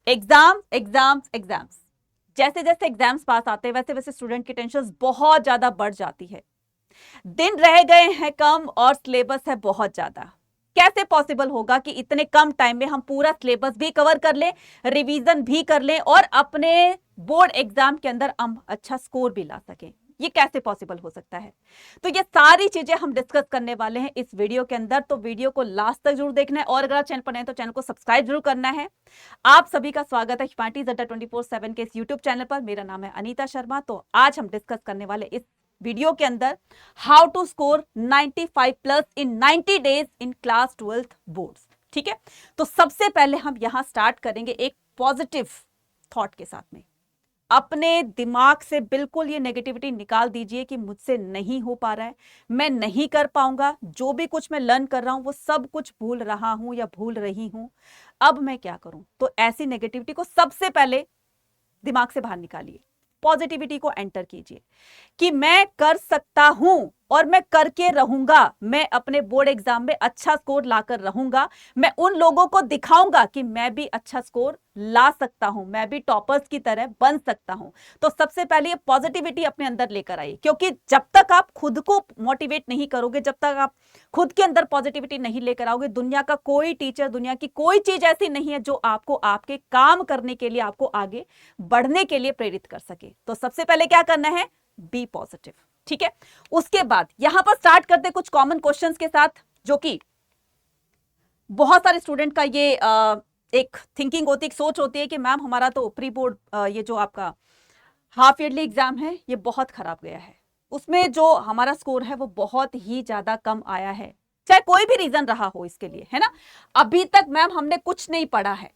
Exam exams exams, जैसे जैसे exams पास आते हैं वैसे वैसे स्टूडेंट की टेंशन बहुत ज्यादा बढ़ जाती है। दिन रह गए हैं कम और सिलेबस है बहुत ज्यादा। कैसे पॉसिबल होगा कि इतने कम टाइम में हम पूरा सिलेबस भी कवर कर लें, रिवीजन भी कर लें और अपने बोर्ड एग्जाम के अंदर हम अच्छा स्कोर भी ला सकें? ये कैसे पॉसिबल हो सकता है? तो ये सारी चीजें हम डिस्कस करने वाले हैं इस वीडियो के अंदर, तो वीडियो को लास्ट तक जरूर देखना है और अगर आप चैनल पर नए तो चैनल को सब्सक्राइब जरूर करना है। आप सभी का स्वागत है ह्यूमैनिटीज अड्डा 24/7 के इस यूट्यूब चैनल पर। मेरा नाम है अनीता शर्मा। तो आज हम डिस्कस करने वाले इस वीडियो के अंदर how to score 95+ in 90 days in class 12th boards. ठीक है, तो सबसे पहले हम यहां स्टार्ट करेंगे एक पॉजिटिव थॉट के साथ में। अपने दिमाग से बिल्कुल ये नेगेटिविटी निकाल दीजिए कि मुझसे नहीं हो पा रहा है, मैं नहीं कर पाऊंगा, जो भी कुछ मैं लर्न कर रहा हूं वो सब कुछ भूल रहा हूं या भूल रही हूं, अब मैं क्या करूं? तो ऐसी नेगेटिविटी को सबसे पहले दिमाग से बाहर निकालिए, पॉजिटिविटी को एंटर कीजिए कि मैं कर सकता हूं और मैं करके रहूंगा। मैं अपने बोर्ड एग्जाम में अच्छा स्कोर लाकर रहूंगा। मैं उन लोगों को दिखाऊंगा कि मैं भी अच्छा स्कोर ला सकता हूं, मैं भी टॉपर्स की तरह बन सकता हूं। तो सबसे पहले ये पॉजिटिविटी अपने अंदर लेकर आइए, क्योंकि जब तक आप खुद को मोटिवेट नहीं करोगे, जब तक आप खुद के अंदर पॉजिटिविटी नहीं लेकर आओगे, दुनिया का कोई टीचर, दुनिया की कोई चीज ऐसी नहीं है जो आपको आपके काम करने के लिए, आपको आगे बढ़ने के लिए प्रेरित कर सके। तो सबसे पहले क्या करना है? Be positive. ठीक है, उसके बाद यहां पर स्टार्ट करते कुछ कॉमन क्वेश्चंस के साथ, जो कि बहुत सारे स्टूडेंट का ये एक थिंकिंग होती है, एक सोच होती है कि मैम हमारा तो प्री बोर्ड ये जो आपका हाफ ईयरली एग्जाम है ये बहुत खराब गया है, उसमें जो हमारा स्कोर है वो बहुत ही ज्यादा कम आया है, चाहे कोई भी रीजन रहा हो इसके लिए, है ना। अभी तक मैम हमने कुछ नहीं पढ़ा है,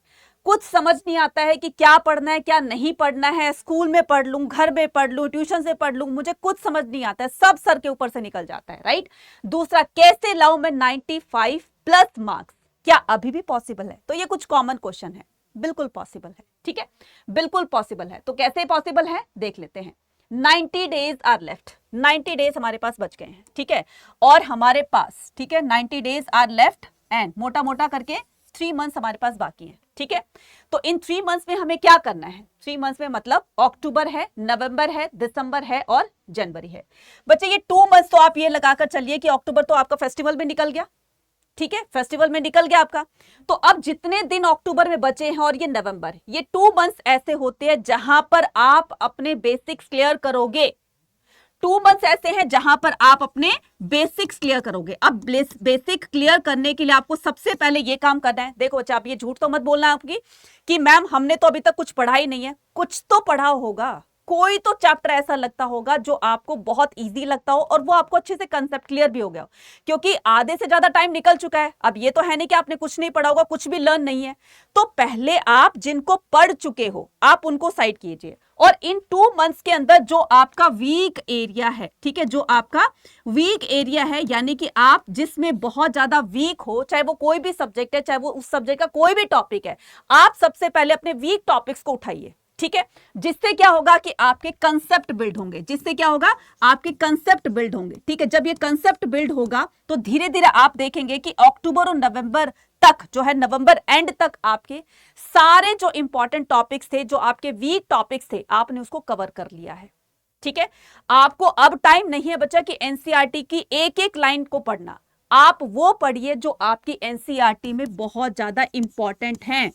कुछ समझ नहीं आता है कि क्या पढ़ना है क्या नहीं पढ़ना है, स्कूल में पढ़ लूं, घर में पढ़ लूं, ट्यूशन से पढ़ लूं, मुझे कुछ समझ नहीं आता है, सब सर के ऊपर से निकल जाता है, राइट। दूसरा, कैसे लाऊं मैं 95+ मार्क्स? क्या अभी भी पॉसिबल है? तो ये कुछ कॉमन क्वेश्चन है। बिल्कुल पॉसिबल है, ठीक है, बिल्कुल पॉसिबल है। तो कैसे पॉसिबल है देख लेते हैं। 90 डेज आर लेफ्ट, 90 डेज हमारे पास बच गए हैं, ठीक है, और हमारे पास, ठीक है, 90 डेज आर लेफ्ट एंड मोटा मोटा करके 3 मंथ्स हमारे पास बाकी है, ठीक है। तो इन 3 मंथ्स में हमें क्या करना है? 3 मंथ्स में मतलब अक्टूबर है, नवंबर है, दिसंबर है और जनवरी है। बच्चे ये 2 मंथ्स तो आप ये लगाकर चलिए कि अक्टूबर तो आपका फेस्टिवल में निकल गया, ठीक है, फेस्टिवल में निकल गया आपका। तो अब जितने दिन अक्टूबर में बचे हैं और ये नवंबर, ये 2 मंथ्स ऐसे होते हैं जहां पर आप अपने बेसिक्स क्लियर करोगे। 2 मंथ्स ऐसे हैं जहां पर आप अपने बेसिक्स क्लियर करोगे। अब बेसिक क्लियर करने के लिए आपको सबसे पहले ये काम करना है। देखो बच्चा, आप ये झूठ तो मत बोलना आपकी कि मैम हमने तो अभी तक कुछ पढ़ा ही नहीं है। कुछ तो पढ़ा होगा, कोई तो चैप्टर ऐसा लगता होगा जो आपको बहुत इजी लगता हो और वो आपको अच्छे से कंसेप्ट क्लियर भी हो गया हो, क्योंकि आधे से ज्यादा टाइम निकल चुका है। अब ये तो है नहीं कि आपने कुछ नहीं पढ़ा होगा, कुछ भी लर्न नहीं है। तो पहले आप जिनको पढ़ चुके हो आप उनको साइड कीजिए और इन 2 मंथ्स के अंदर जो आपका वीक एरिया है, ठीक है, जो आपका वीक एरिया है, यानी कि आप जिसमें बहुत ज्यादा वीक हो, चाहे वो कोई भी सब्जेक्ट है, चाहे वो उस सब्जेक्ट का कोई भी टॉपिक है, आप सबसे पहले अपने वीक टॉपिक्स को उठाइए, ठीक है। जिससे क्या होगा कि आपके कंसेप्ट बिल्ड होंगे, जिससे क्या होगा आपके कंसेप्ट बिल्ड होंगे, ठीक है। जब ये कंसेप्ट बिल्ड होगा तो धीरे धीरे आप देखेंगे कि अक्टूबर और नवंबर तक, जो है नवंबर एंड तक, आपके सारे जो इंपॉर्टेंट टॉपिक्स थे, जो आपके वीक टॉपिक्स थे, आपने उसको कवर कर लिया है, ठीक है। आपको अब टाइम नहीं है बच्चा कि एनसीईआरटी की एक एक लाइन को पढ़ना, आप वो पढ़िए जो आपकी एनसीईआरटी में बहुत ज्यादा इंपॉर्टेंट है,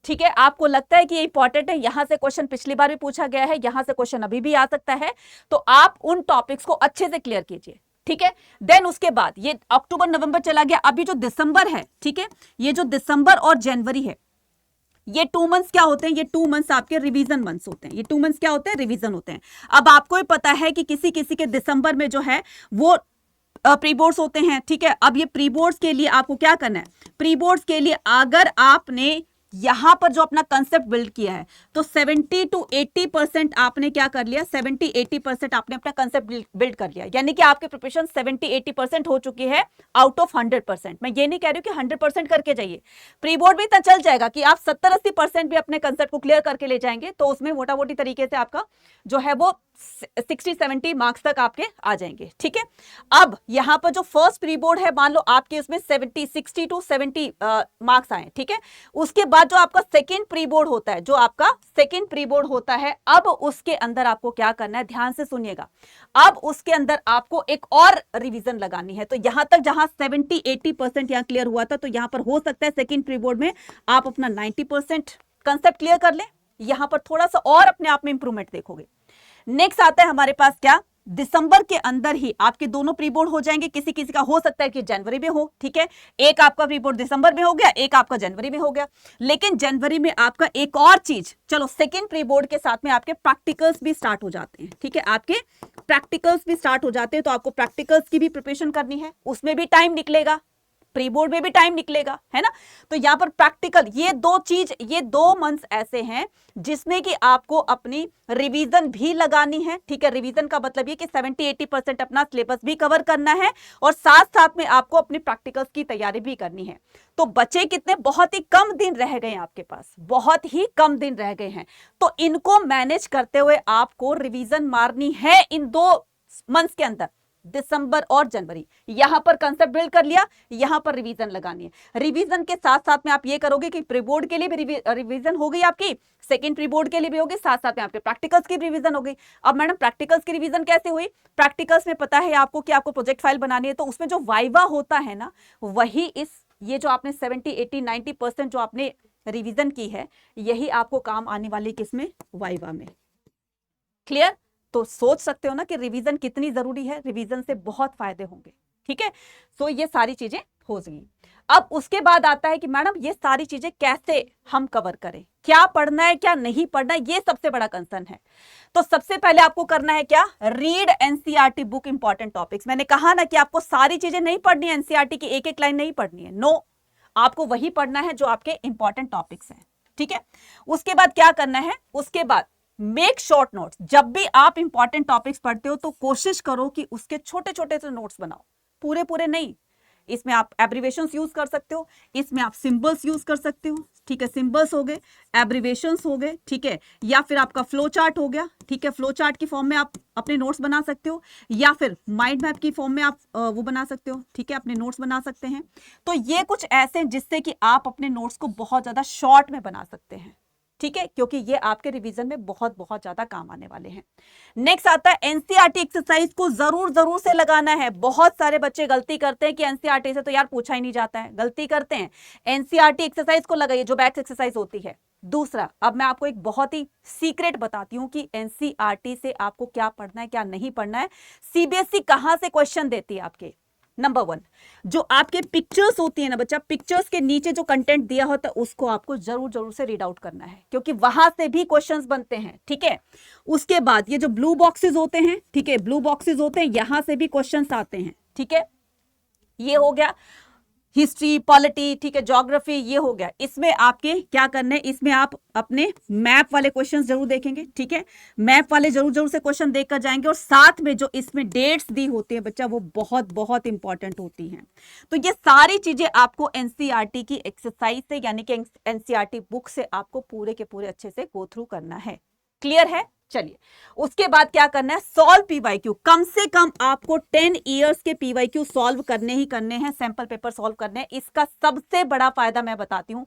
ठीक है। आपको लगता है कि ये इंपॉर्टेंट है, यहां से क्वेश्चन पिछली बार भी पूछा गया है, यहां से क्वेश्चन अभी भी आ सकता है, तो आप उन टॉपिक्स को अच्छे से क्लियर कीजिए, ठीक है। देन उसके बाद ये अक्टूबर नवंबर चला गया, अभी जो दिसंबर है, ठीक है, ये जो दिसंबर और जनवरी है, ये 2 मंथ्स क्या होते हैं? ये 2 मंथ्स आपके रिवीजन मंथ्स होते हैं। ये 2 मंथ्स क्या होते हैं? रिवीजन होते हैं। अब आपको ही पता है कि किसी किसी के दिसंबर में जो है वो प्री बोर्ड्स होते हैं, ठीक है। अब ये प्री बोर्ड्स के लिए आपको क्या करना है? प्री बोर्ड्स के लिए अगर आपने यहां पर जो अपना कंसेप्ट बिल्ड किया है तो 70 to 80% आपने क्या कर लिया? 70-80% आपने अपना कंसेप्ट बिल्ड कर लिया, यानी कि आपके प्रिपरेशन 70-80% हो चुकी है आउट ऑफ 100%। मैं ये नहीं कह रही हूं कि 100% करके जाइए, प्री बोर्ड भी इतना चल जाएगा कि आप 70-80% भी अपने कंसेप्ट को क्लियर करके ले जाएंगे तो उसमें मोटा मोटी तरीके से आपका जो है वो 60-70 मार्क्स तक आपके आ जाएंगे, ठीक है। अब यहां पर जो फर्स्ट प्री बोर्ड है, मान लो आपके उसमें 60 to 70 मार्क्स आए, ठीक है। उसके बाद बाद जो आपका सेकेंड प्री बोर्ड होता है, जो आपका सेकेंड प्री बोर्ड होता है, अब उसके अंदर आपको क्या करना है, ध्यान से सुनिएगा। अब उसके अंदर आपको एक और रिवीजन लगानी है। तो यहां तक जहां 70-80% यहां क्लियर हुआ था, तो यहां पर हो सकता है सेकेंड प्री बोर्ड में आप अपना 90% कंसेप्ट क्लियर कर ले, यहां पर थोड़ा सा और अपने आप में इंप्रूवमेंट देखोगे। नेक्स्ट आता है हमारे पास क्या, दिसंबर के अंदर ही आपके दोनों प्री बोर्ड हो जाएंगे। किसी किसी का हो सकता है कि जनवरी में हो, ठीक है, एक आपका प्री बोर्ड दिसंबर में हो गया, एक आपका जनवरी में हो गया। लेकिन जनवरी में आपका एक और चीज, चलो सेकेंड प्री बोर्ड के साथ में आपके प्रैक्टिकल्स भी स्टार्ट हो जाते हैं, ठीक है, आपके प्रैक्टिकल्स भी स्टार्ट हो जाते हैं। तो आपको प्रैक्टिकल्स की भी प्रिपरेशन करनी है, उसमें भी टाइम निकलेगा, प्री बोर्ड में भी टाइम निकलेगा, है ना। तो यहां पर प्रैक्टिकल, ये दो चीज, ये 2 मंथ्स ऐसे हैं जिसमें कि आपको अपनी रिवीजन भी लगानी है, ठीक है। रिवीजन का मतलब ये कि 70-80% अपना सिलेबस भी कवर करना है और साथ साथ में आपको अपने प्रैक्टिकल्स की तैयारी भी करनी है। तो बचे कितने, बहुत ही कम दिन रह गए आपके पास, बहुत ही कम दिन रह गए हैं। तो इनको मैनेज करते हुए आपको रिवीजन मारनी है इन 2 मंथ्स के अंदर, दिसंबर और जनवरी। यहां पर कंसेप्ट बिल्ड कर लिया, यहां पर रिवीजन लगानी है। रिवीजन के साथ साथ में आप ये करोगे कि प्री बोर्ड के लिए भी रिवीजन हो गई आपकी, सेकंड प्री बोर्ड के लिए भी होगी, साथ साथ में आपके प्रैक्टिकल्स की रिवीजन हो गई। अब मैडम प्रैक्टिकल्स की रिवीजन कैसे हुई, प्रैक्टिकल्स में पता है आपको कि आपको प्रोजेक्ट फाइल बनानी है, तो उसमें जो वाइवा होता है ना, वही ये जो आपने 70-80-90% जो आपने रिवीजन की है, यही आपको काम आने वाली किसमें, वाइवा में। क्लियर। तो सोच सकते हो ना कि रिवीजन कितनी जरूरी है, रिवीजन से बहुत फायदे होंगे, ठीक है। सो ये सारी चीजें हो गई। अब उसके बाद आता है कि मैडम ये सारी चीजें कैसे हम कवर करें, क्या पढ़ना है क्या नहीं पढ़ना है, ये सबसे बड़ा कंसर्न है। तो सबसे पहले आपको करना है क्या, read NCERT book, important topics. मैंने कहा ना कि आपको सारी चीजें नहीं पढ़नी है, एनसीईआरटी की एक एक लाइन नहीं पढ़नी है, नो, आपको वही पढ़ना है जो आपके इंपॉर्टेंट टॉपिक्स हैं, ठीक है। उसके बाद क्या करना है, उसके बाद मेक शॉर्ट नोट्स। जब भी आप इंपॉर्टेंट टॉपिक्स पढ़ते हो तो कोशिश करो कि उसके छोटे छोटे से नोट्स बनाओ, पूरे पूरे नहीं। इसमें आप एब्रिवेशंस यूज कर सकते हो, इसमें आप सिंबल्स यूज कर सकते हो, ठीक है, सिंबल्स हो गए, एब्रिवेशंस हो गए, ठीक है, या फिर आपका फ्लो चार्ट हो गया, ठीक है, फ्लो चार्ट की फॉर्म में आप अपने नोट्स बना सकते हो, या फिर माइंड मैप की फॉर्म में आप वो बना सकते हो, ठीक है, अपने नोट्स बना सकते हैं। तो ये कुछ ऐसे हैं जिससे कि आप अपने नोट्स को बहुत ज्यादा शॉर्ट में बना सकते हैं, ठीक है, क्योंकि ये आपके रिवीजन में बहुत बहुत ज्यादा काम आने वाले हैं। नेक्स्ट आता है एनसीईआरटी एक्सरसाइज को जरूर से लगाना है। बहुत सारे बच्चे गलती करते हैं कि एनसीईआरटी से तो यार पूछा ही नहीं जाता है, गलती करते हैं। एनसीईआरटी एक्सरसाइज को लगाइए, जो बैक एक्सरसाइज होती है। दूसरा, अब मैं आपको एक बहुत ही सीक्रेट बताती हूं कि एनसीईआरटी से आपको क्या पढ़ना है क्या नहीं पढ़ना है। सीबीएसई कहां से क्वेश्चन देती है आपके, नंबर 1, जो आपके पिक्चर्स होती है ना बच्चा, पिक्चर्स के नीचे जो कंटेंट दिया होता है उसको आपको जरूर से रीड आउट करना है, क्योंकि वहां से भी क्वेश्चंस बनते हैं, ठीक है। उसके बाद ये जो ब्लू बॉक्सेस होते हैं, ठीक है, ब्लू बॉक्सेस होते हैं, यहां से भी क्वेश्चंस आते हैं, ठीक है। ये हो गया हिस्ट्री, पॉलिटी, ठीक है, ज्योग्राफी, ये हो गया। इसमें आपके क्या करना है, इसमें आप अपने मैप वाले क्वेश्चंस जरूर देखेंगे, ठीक है, मैप वाले जरूर से क्वेश्चन देखकर जाएंगे। और साथ में जो इसमें डेट्स दी होती है बच्चा, वो बहुत इंपॉर्टेंट होती हैं। तो ये सारी चीजें आपको एनसीईआरटी की एक्सरसाइज से, यानी कि एनसीईआरटी बुक से आपको पूरे के पूरे अच्छे से गो थ्रू करना है। क्लियर है। चलिए, उसके बाद क्या करना है, सॉल्व पीवाईक्यू। कम से कम आपको 10 इयर्स के पीवाईक्यू सॉल्व करने ही करने हैं, सैंपल पेपर सॉल्व करने हैं। इसका सबसे बड़ा फायदा मैं बताती हूं,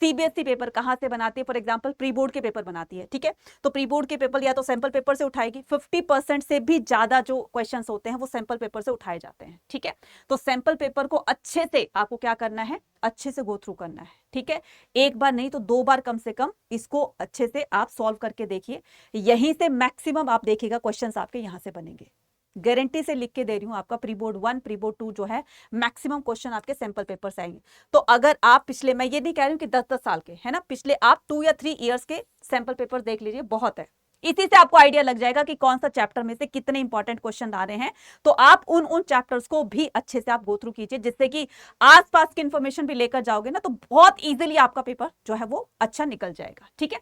सीबीएसई पेपर कहां से बनाती है, फॉर एग्जांपल प्री बोर्ड के पेपर बनाती है, ठीक है। तो प्री बोर्ड के पेपर या तो सैंपल पेपर से उठाएगी, 50% से भी ज्यादा जो क्वेश्चन होते हैं वो सैंपल पेपर से उठाए जाते हैं, ठीक है। तो सैंपल पेपर को अच्छे से आपको क्या करना है, अच्छे से गो थ्रू करना है, ठीक है। एक बार नहीं तो 2 बार कम से कम इसको अच्छे से आप सॉल्व करके देखिए। यहीं से मैक्सिमम आप देखिएगा क्वेश्चंस आपके यहां से बनेंगे, गारंटी से लिख के दे रही हूं। आपका प्री बोर्ड 1, प्री बोर्ड 2 जो है, मैक्सिमम क्वेश्चन आपके सैंपल पेपर से आएंगे। तो अगर आप पिछले, मैं ये नहीं कह रही हूं कि 10-10 साल के, है ना, पिछले आप 2 या 3 इयर्स के सैंपल पेपर देख लीजिए, बहुत है। इसी से आपको आइडिया लग जाएगा कि कौन सा चैप्टर में से कितने इंपॉर्टेंट क्वेश्चन आ रहे हैं। तो आप उन चैप्टर्स को भी अच्छे से आप गो थ्रू कीजिए, जिससे कि आसपास की इंफॉर्मेशन भी लेकर जाओगे ना, तो बहुत इजीली आपका पेपर जो है वो अच्छा निकल जाएगा, ठीक है।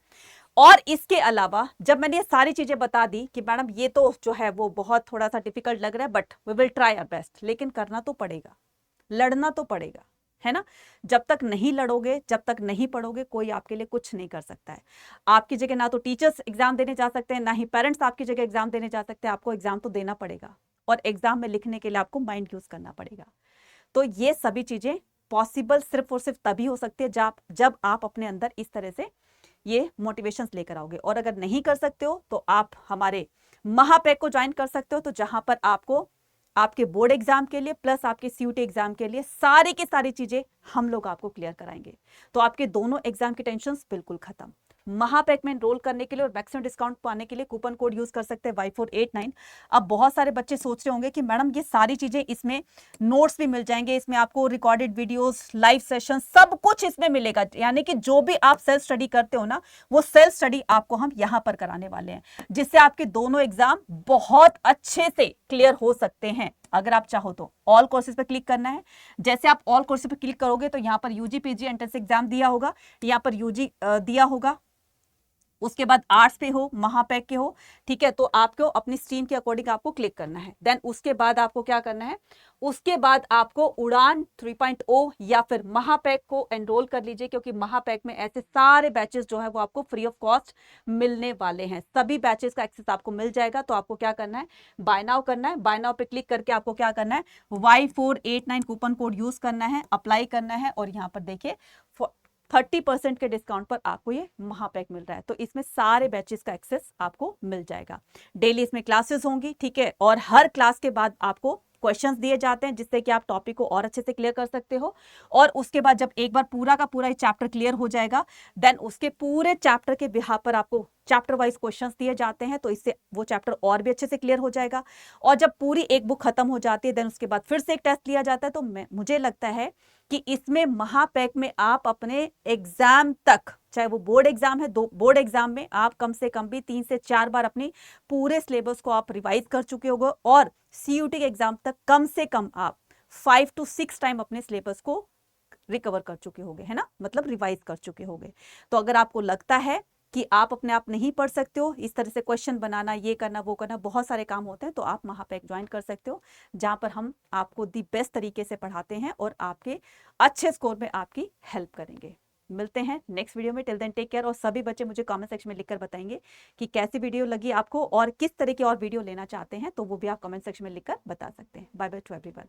और इसके अलावा जब मैंने ये सारी चीजें बता दी कि मैडम ये तो जो है वो बहुत थोड़ा सा डिफिकल्ट लग रहा है, but we will try our best, लेकिन करना तो पड़ेगा, लड़ना तो पड़ेगा, है ना। जब तक नहीं लड़ोगे, जब तक नहीं पढ़ोगे, कोई आपके लिए कुछ नहीं कर सकता है। आपकी जगह ना तो टीचर्स एग्जाम देने जा सकते हैं, ना ही पेरेंट्स आपकी जगह एग्जाम देने जा सकते हैं। आपको एग्जाम तो देना पड़ेगा, और एग्जाम में लिखने के लिए आपको माइंड यूज करना पड़ेगा। तो ये सभी चीजें पॉसिबल सिर्फ और सिर्फ तभी हो सकती है जब आप अपने अंदर इस तरह से ये मोटिवेशंस लेकर आओगे। और अगर नहीं कर सकते हो तो आप हमारे महापैक को ज्वाइन कर सकते हो, तो जहां पर आपको आपके बोर्ड एग्जाम के लिए प्लस आपके सीयूटी एग्जाम के लिए सारी की सारी चीजें हम लोग आपको क्लियर कराएंगे। तो आपके दोनों एग्जाम की टेंशन बिल्कुल खत्म। महापैक में एनरोल करने के लिए और मैक्सिमम डिस्काउंट पाने के लिए कूपन कोड यूज कर सकते हैं Y489। अब बहुत सारे बच्चे सोच रहे होंगे कि मैडम ये सारी चीजें, इसमें नोट्स भी मिल जाएंगे, इसमें आपको रिकॉर्डेड वीडियोस, लाइव सेशन, सब कुछ इसमें मिलेगा। यानी कि जो भी आप सेल्फ स्टडी करते हो ना, वो सेल्फ स्टडी आपको हम यहां पर कराने वाले हैं, जिससे आपके दोनों एग्जाम बहुत अच्छे से क्लियर हो सकते हैं। अगर आप चाहो तो ऑल कोर्सेज पर क्लिक करना है। जैसे आप ऑल कोर्सेज पर क्लिक करोगे तो यहाँ पर यूजी पीजी एंट्रेंस एग्जाम दिया होगा, यहाँ पर यूजी दिया होगा, उसके बाद आर्ट्स पे हो, महापैक के हो, ठीक है। तो आपको अपनी स्ट्रीम के अकॉर्डिंग आपको क्लिक करना है। देन उसके बाद आपको क्या करना है, उसके बाद आपको उड़ान 3.0 या फिर महापैक को एनरोल कर लीजिए, क्योंकि महापैक में ऐसे सारे बैचेस जो है वो आपको फ्री ऑफ कॉस्ट मिलने वाले हैं। सभी बैचेस का एक्सेस आपको मिल जाएगा। तो आपको क्या करना है, बाय नाउ करना है। बाय नाउ पे क्लिक करके आपको क्या करना है, Y489 कूपन कोड यूज करना है, अप्लाई करना है, और यहाँ पर देखिए 30% के डिस्काउंट पर आपको ये महापैक मिल रहा है। तो इसमें सारे बैचेस का एक्सेस आपको मिल जाएगा। डेली इसमें क्लासेस होंगी, ठीक है, और हर क्लास के बाद आपको क्वेश्चंस दिए जाते हैं, जिससे कि आप टॉपिक को और अच्छे से क्लियर कर सकते हो। और उसके बाद जब एक बार पूरा का पूरा चैप्टर क्लियर हो जाएगा, देन उसके पूरे चैप्टर के बिहाफ पर आपको चैप्टर वाइज क्वेश्चंस दिए जाते हैं, तो इससे वो चैप्टर और भी अच्छे से क्लियर हो जाएगा। और जब पूरी एक बुक खत्म हो जाती है, देन उसके बाद फिर से एक टेस्ट लिया जाता है। तो मुझे लगता है कि इसमें महापैक में आप अपने एग्जाम तक, चाहे वो बोर्ड एग्जाम है, दो बोर्ड एग्जाम में आप कम से कम भी 3 से 4 बार अपनी पूरे सिलेबस को आप रिवाइज कर चुके होंगे, और सीयूटी के एग्जाम तक कम से कम आप 5 to 6 टाइम अपने सिलेबस को रिकवर कर चुके होंगे, है ना, मतलब रिवाइज कर चुके होंगे। तो अगर आपको लगता है कि आप अपने आप नहीं पढ़ सकते हो, इस तरह से क्वेश्चन बनाना, ये करना, वो करना, बहुत सारे काम होते हैं, तो आप महापैक ज्वाइन कर सकते हो, जहां पर हम आपको दी बेस्ट तरीके से पढ़ाते हैं और आपके अच्छे स्कोर में आपकी हेल्प करेंगे। मिलते हैं नेक्स्ट वीडियो में। Till then take care. और सभी बच्चे मुझे कमेंट सेक्शन में लिखकर बताएंगे कि कैसी वीडियो लगी आपको और किस तरह की और वीडियो लेना चाहते हैं, तो वो भी आप कमेंट सेक्शन में लिखकर बता सकते हैं। Bye bye to everyone.